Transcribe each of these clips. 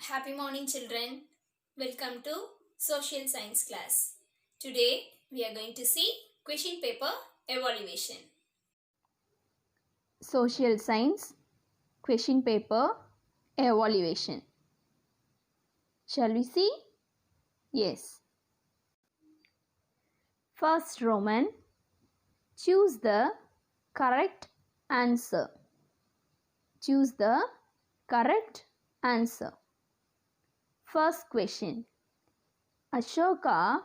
Happy morning, children. Welcome to Social Science class. Today, we are going to see question paper evaluation. Social Science Question Paper Evaluation. Shall we see? Yes. First Roman, choose the correct answer. Choose the correct answer. First question. Ashoka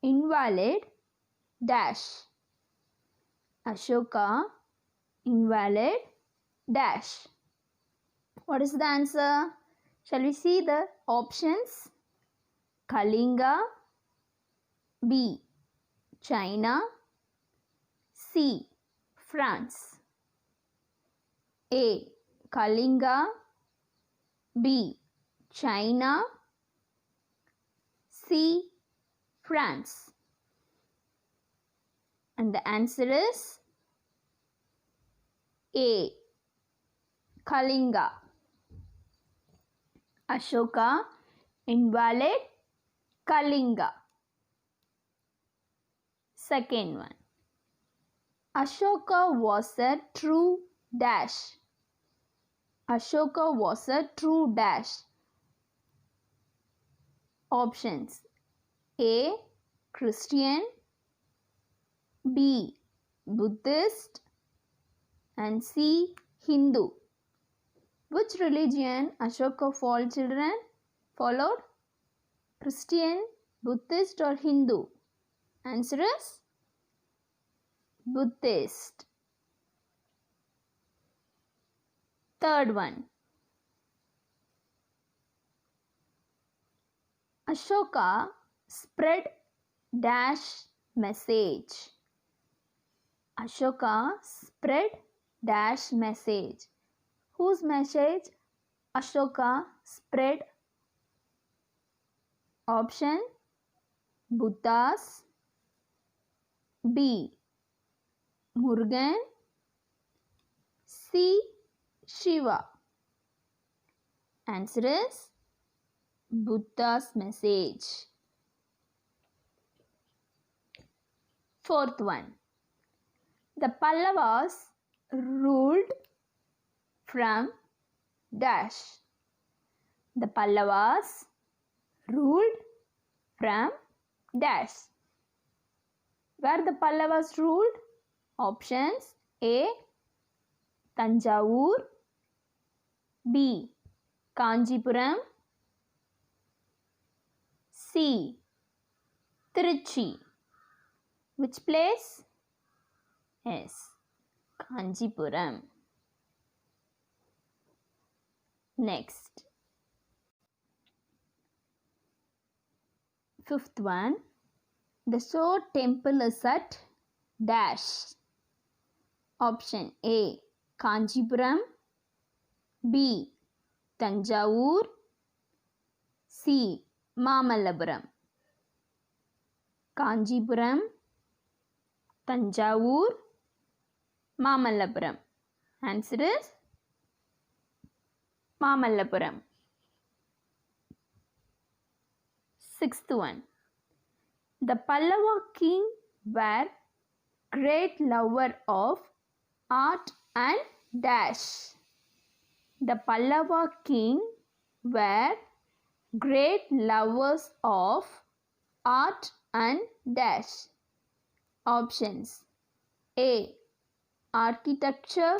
invalid dash. Ashoka invalid dash. What is the answer? Shall we see the options? Kalinga, B. China, C. France. A. Kalinga, B. China, C. France. And the answer is A. Kalinga. Ashoka invalid Kalinga. Second one. Ashoka was a true dash. Ashoka was a true dash. Options. A. Christian, B. Buddhist, and C. Hindu. Which religion Ashoka followed? Christian, Buddhist, or Hindu? Answer is Buddhist. Third one. Ashoka spread dash message. Ashoka spread dash message. Whose message Ashoka spread? Option. Buddha's, B. Murugan, C. Shiva. Answer is Buddha's message. Fourth one. The Pallavas ruled from dash. The Pallavas ruled from dash. Where the Pallavas ruled? Options. A. Tanjavur, B. Kanjipuram, C. Trichy. Which place? Yes, Kanjipuram. Next. Fifth one. The Shore temple is at dash. Option A. Kanjipuram, B. Tanjavur, C. Mamallapuram. Kanjipuram, Tanjavur, Mamallapuram. Answer is Mamallapuram. Sixth one. The Pallava king were great lover of art and dash. The Pallava king were great lovers of art and dash. Options. A. Architecture,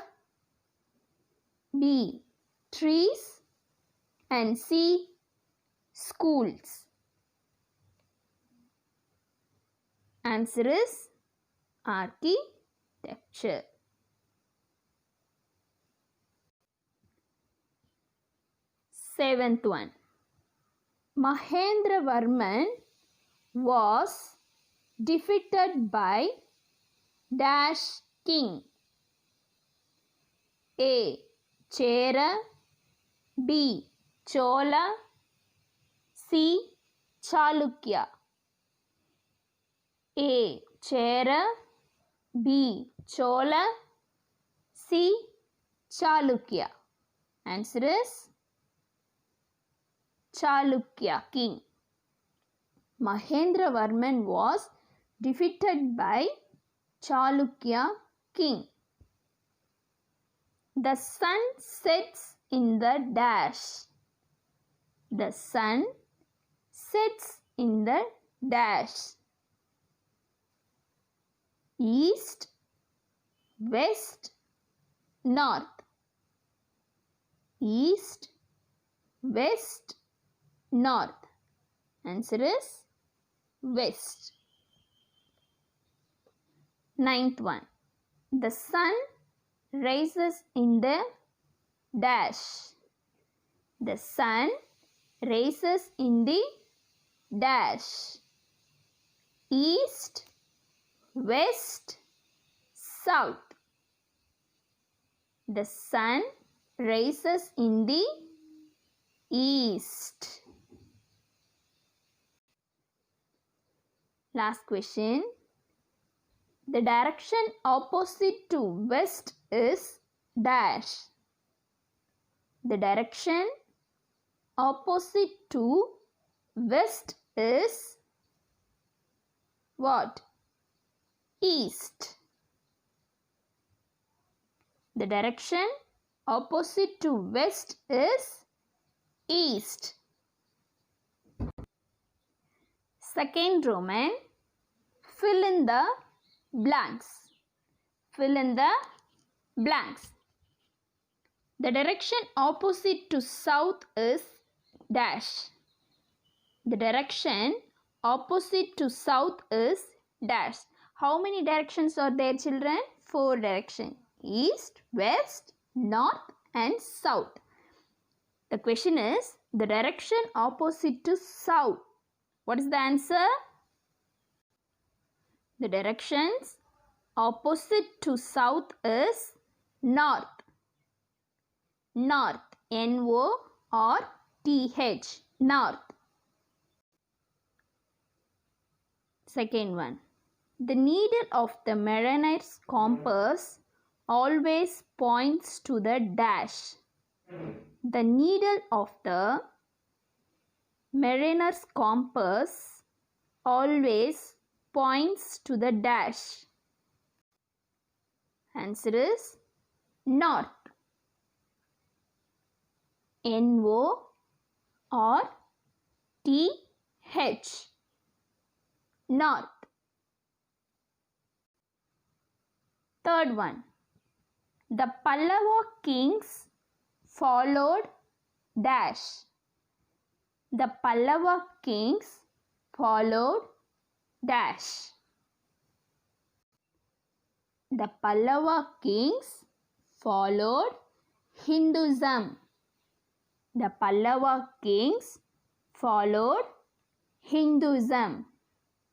B. Trees, and C. Schools. Answer is architecture. Seventh one. Mahendravarman was defeated by dash king. A. Chera, B. Chola, C. Chalukya. A. Chera, B. Chola, C. Chalukya. Answer is Chalukya king. Mahendravarman was defeated by Chalukya king. The sun sets in the dash. The sun sets in the dash. East, west, north. East, west, north. Answer is west. Ninth one. The sun rises in the dash. The sun rises in the dash. East, west, south. The sun rises in the east. Last question. The direction opposite to west is dash. The direction opposite to west is what? East. The direction opposite to west is east. Second Roman, fill in the blanks. Fill in the blanks. The direction opposite to south is dash. The direction opposite to south is dash. How many directions are there, children? 4 directions. East, west, north and south. The question is the direction opposite to south. What is the answer? The directions opposite to south is north. North. N-O-R-T-H. North. Second one. The needle of the mariner's compass always points to the dash. The needle of the mariner's compass always points to the dash. Answer is north. N-O-R-T-H. North. Third one. The Pallava kings followed dash. The Pallava kings followed dash. The Pallava kings followed Hinduism. The Pallava kings followed Hinduism.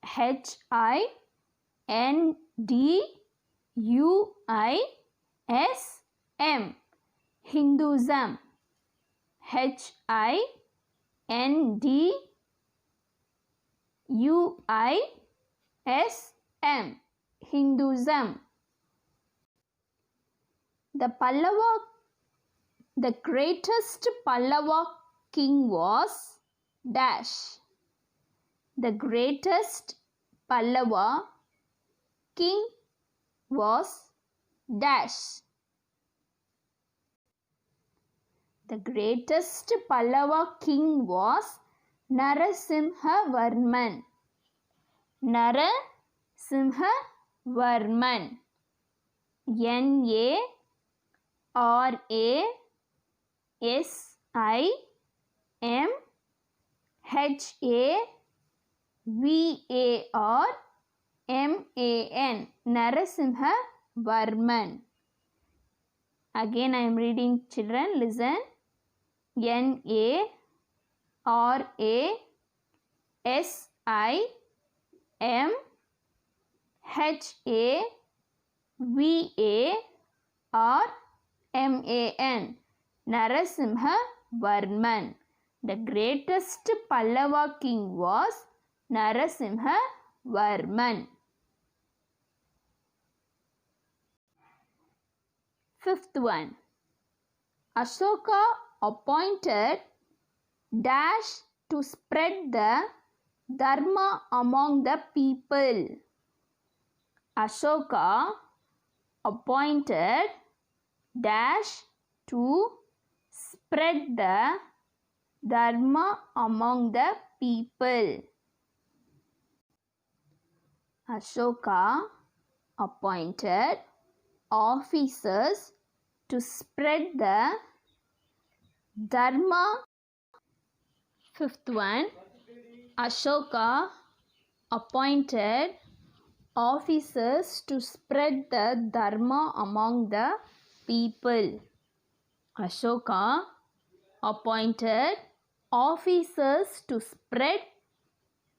H-I-N-D-U-I-S-M. Hinduism. H-I-N-D-U-I-S-M. Hinduism. The greatest Pallava king was dash. The greatest Pallava king was dash. The greatest Pallava king was Narasimhavarman. Narasimhavarman. N-A-R-A-S-I-M-H-A-V-A-R-M-A-N. Narasimhavarman. Again I am reading, children. Listen. N-A-R-A-S-I-M-H-A-V-A-R-M-A-N. Narasimhavarman. The greatest Pallava king was Narasimhavarman. Fifth one. Ashoka appointed dash to spread the dharma among the people. Ashoka appointed dash to spread the dharma among the people. Ashoka appointed officers to spread the dharma. Fifth one, Ashoka appointed officers to spread the dharma among the people. Ashoka appointed officers to spread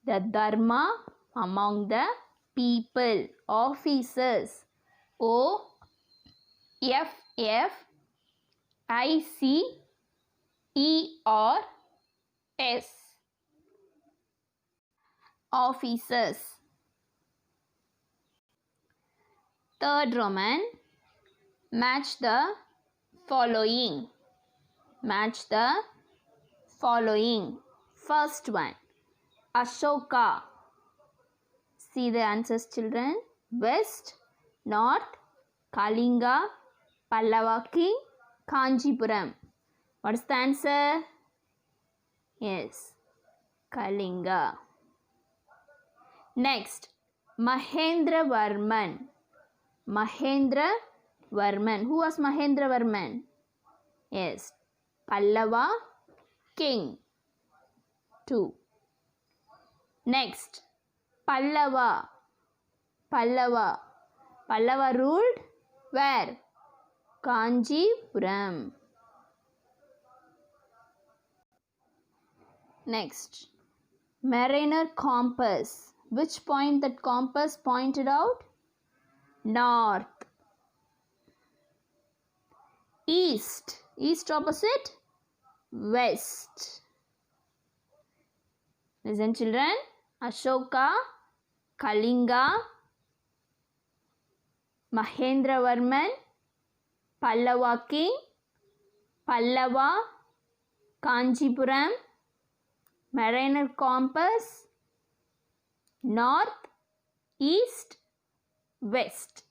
the dharma among the people. Officers. O-F-F-I-C-E-R-S. Officers. Third Roman, match the following. Match the following. First one, Ashoka. See the answers, children. West, North, Kalinga, Pallava King, Kanchipuram. What is the answer? Yes, Kalinga. Next, Mahendravarman. Mahendravarman. Who was Mahendravarman? Yes, Pallava King. 2. Next, Pallava. Pallava ruled where? Kanchipuram. Next, Mariner compass. Which point that compass pointed out? North. East. East opposite? West. Listen, children. Ashoka, Kalinga, Mahendravarman, Pallava King, Pallava, Kanchipuram, Mariner compass, North, East, West.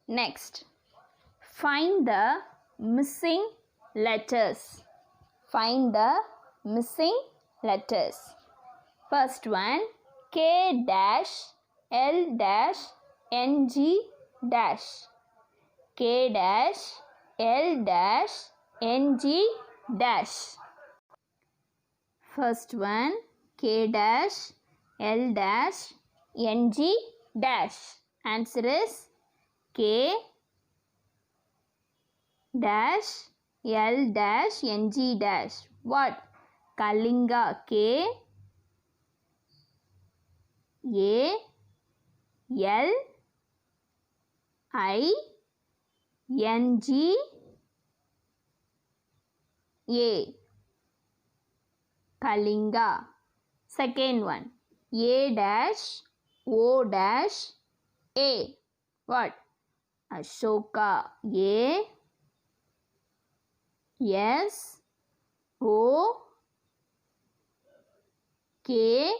Next, find the missing letters. Find the missing letters. First one, K dash L dash N G dash. K dash L dash N G dash. First one, K dash L dash N G dash. Answer is K dash L dash N G dash. What? Kalinga. K A L I N G A. Kalinga. Second one, A dash O dash A. What? Ashoka. A S O K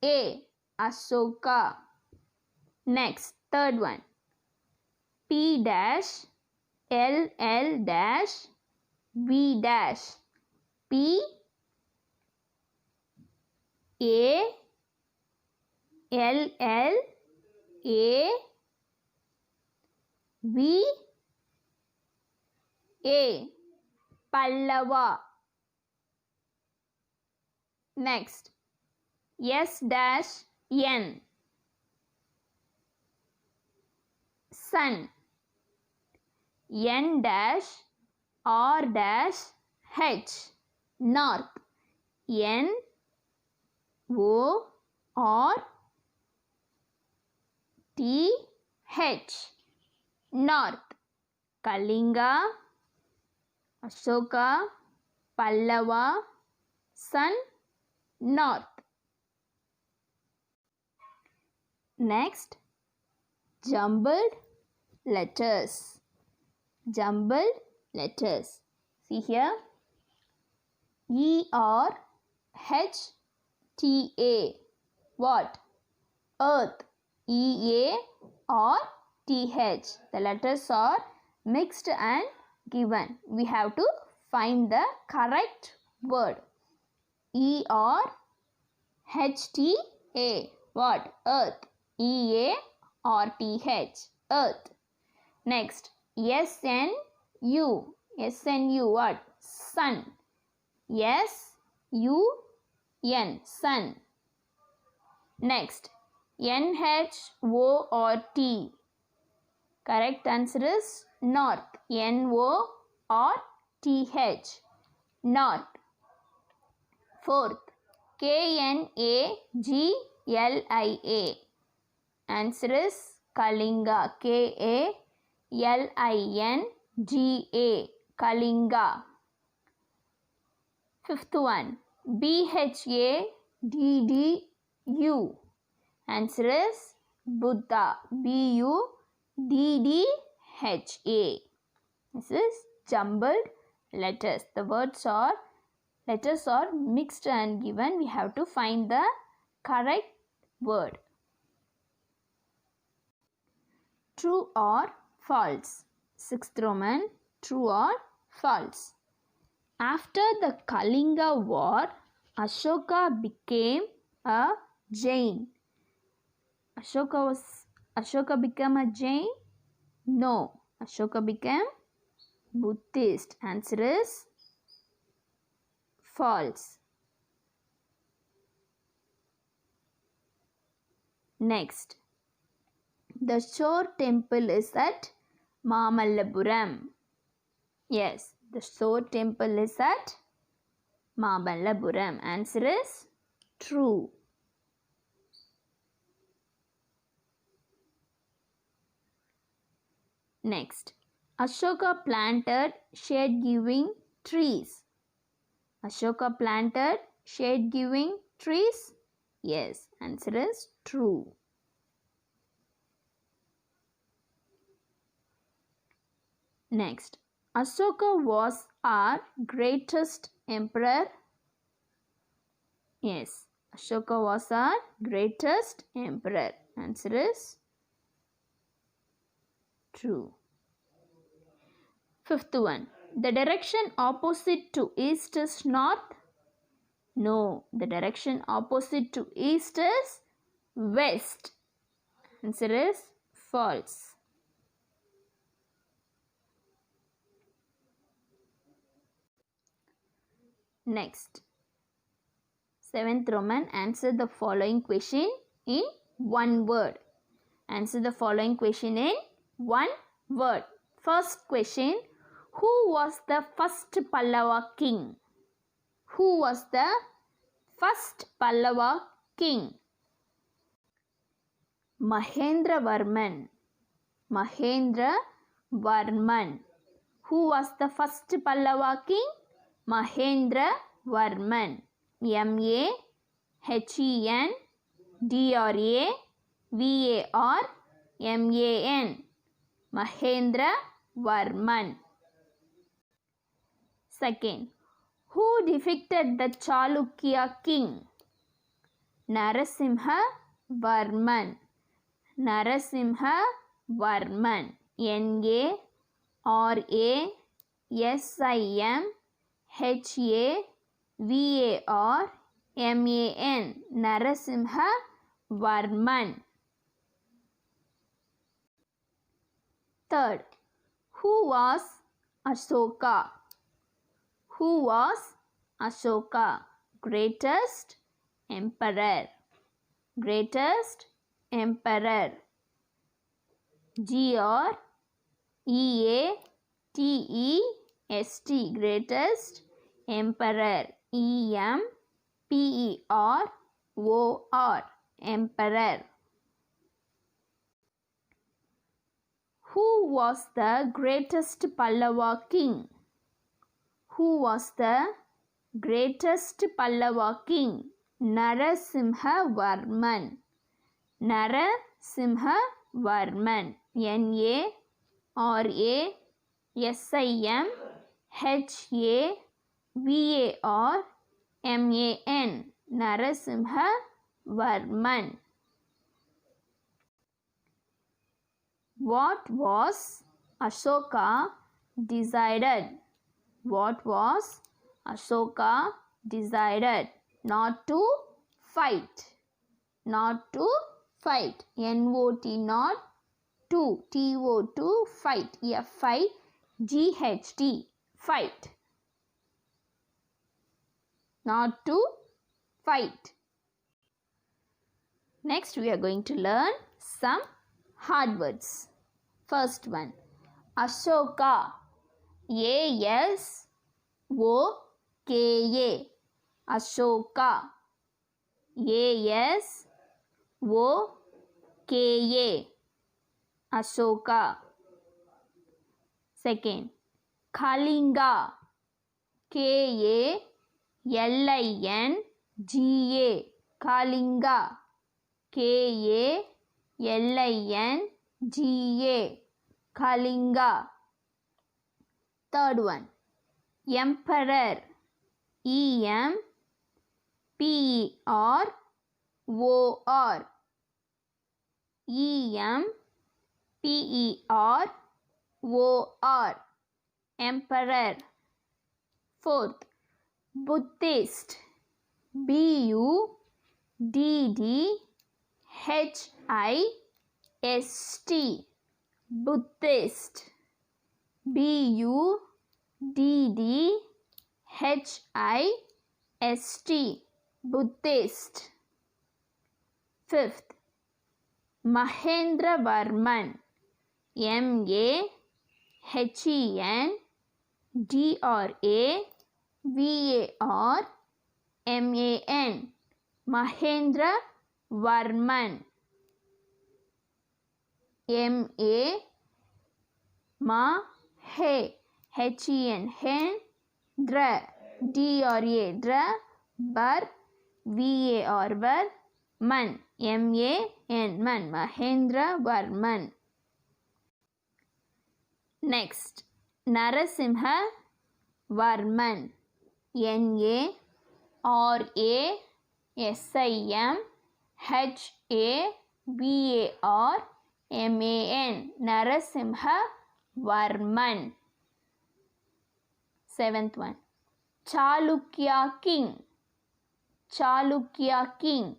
A. Ashoka. Next, third one, P dash L L dash V dash. P A L L A V A. Pallava. Next, S dash N. Sun. N dash R dash H. North. N O R T H. North. Kalinga, Ashoka, Pallava, Sun, North. Next, jumbled letters. Jumbled letters. See here, E-R-H-T-A. What? Earth. E-A-R-T-H. The letters are mixed and given. We have to find the correct word. E-R-H-T-A. What? Earth. E-A-R-T-H. Earth. Next. S-N-U. S-N-U. What? Sun. S-U-N. Sun. Next. N-H-O-R-T. Correct answer is north. N-O-R-T-H. North. Fourth. K-N-A-G-L-I-A. Answer is Kalinga. K-A-L-I-N-G-A. Kalinga. Fifth one. B-H-A-D-D-U. Answer is Buddha. B-U-D-D-H-A. This is jumbled letters. The letters are mixed and given. We have to find the correct word. True or false? Sixth Roman. True or false? After the Kalinga War, Ashoka became a Jain. Ashoka became a Jain? No. Ashoka became Buddhist. Answer is false. Next. The Shore temple is at Mamallapuram. Yes, the Shore temple is at Mamallapuram. Answer is true. Next. Ashoka planted shade-giving trees. Ashoka planted shade-giving trees? Yes, answer is true. Next. Ashoka was our greatest emperor. Yes, Ashoka was our greatest emperor. Answer is true. Fifth one. The direction opposite to east is north? No, the direction opposite to east is west. Answer is false. Next. Seventh Roman. Answer the following question in one word. Answer the following question in one word. First question. Who was the first Pallava king? Who was the first Pallava king? Mahendravarman. Mahendravarman. Who was the first Pallava king? Mahendravarman. M-A-H-E-N-D-R-A-V-A-R-M-A-N. Mahendravarman. Second. Who defeated the Chalukya king? Narasimhavarman. Narasimhavarman. N-A-R-A-S-I-M-H-A-V-A-R-M-A-N. Narasimhavarman. Third. Who was Ashoka? Who was Ashoka? Greatest emperor. Greatest emperor. G-R-E-A-T-E-S-T. Greatest emperor. E-M-P-E-R-O-R. Emperor. Who was the greatest Pallava king? Who was the greatest Pallava king? Narasimhavarman. Narasimhavarman. N-A-R-A-S-I-M-H-A-V-A-R-M-A-N. VARMAN Narasimha Varman. What was Ashoka decided? What was Ashoka decided? Not to fight. Not to fight. NOT not to. TO2 fight. FIGHT fight. Not to fight. Next we are going to learn some hard words. First one, Ashoka. ASOKA. Ashoka. ASOKA. Ashoka. Second, Kalinga. KALINGA. Kalinga. KALINGA. Kalinga. Third one, Emperor. EMPEROR. EMPEROR. Emperor. Fourth, Buddhist. BUDDHIST. Buddhist. BUDDHIST. Buddhist. Fifth, Mahendravarman. MAHENDRAVARMAN. Mahendravarman. Hendra. DRA var man. MAN. Mahendravarman. Next, Narasimha Varman. NARASIMHAVARMAN. Narasimha Varman. Seventh one, Chalukya King. Chalukya King.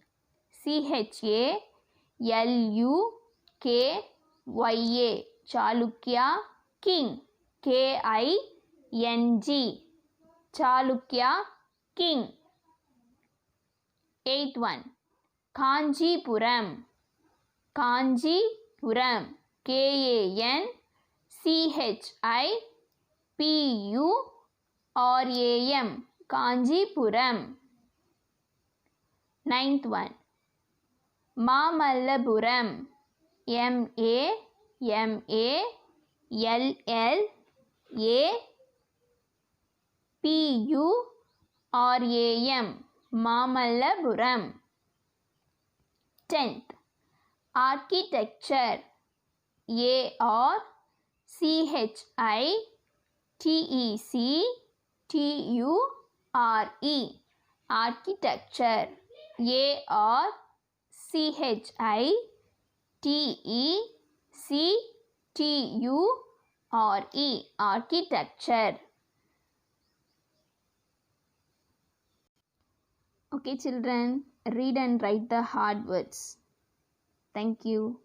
CHALUKYA. Chalukya King. KING. Chalukya King. Eighth one, Kanjipuram. Kanjipuram. KANCHIPURAM. Kanjipuram. Ninth one, Mamallapuram. MAMALLAPURAM. Mamallapuram. 10th, Architecture. ARCHITECTURE. Architecture. ARCHITECTURE. Architecture. Okay children, read and write the hard words. Thank you.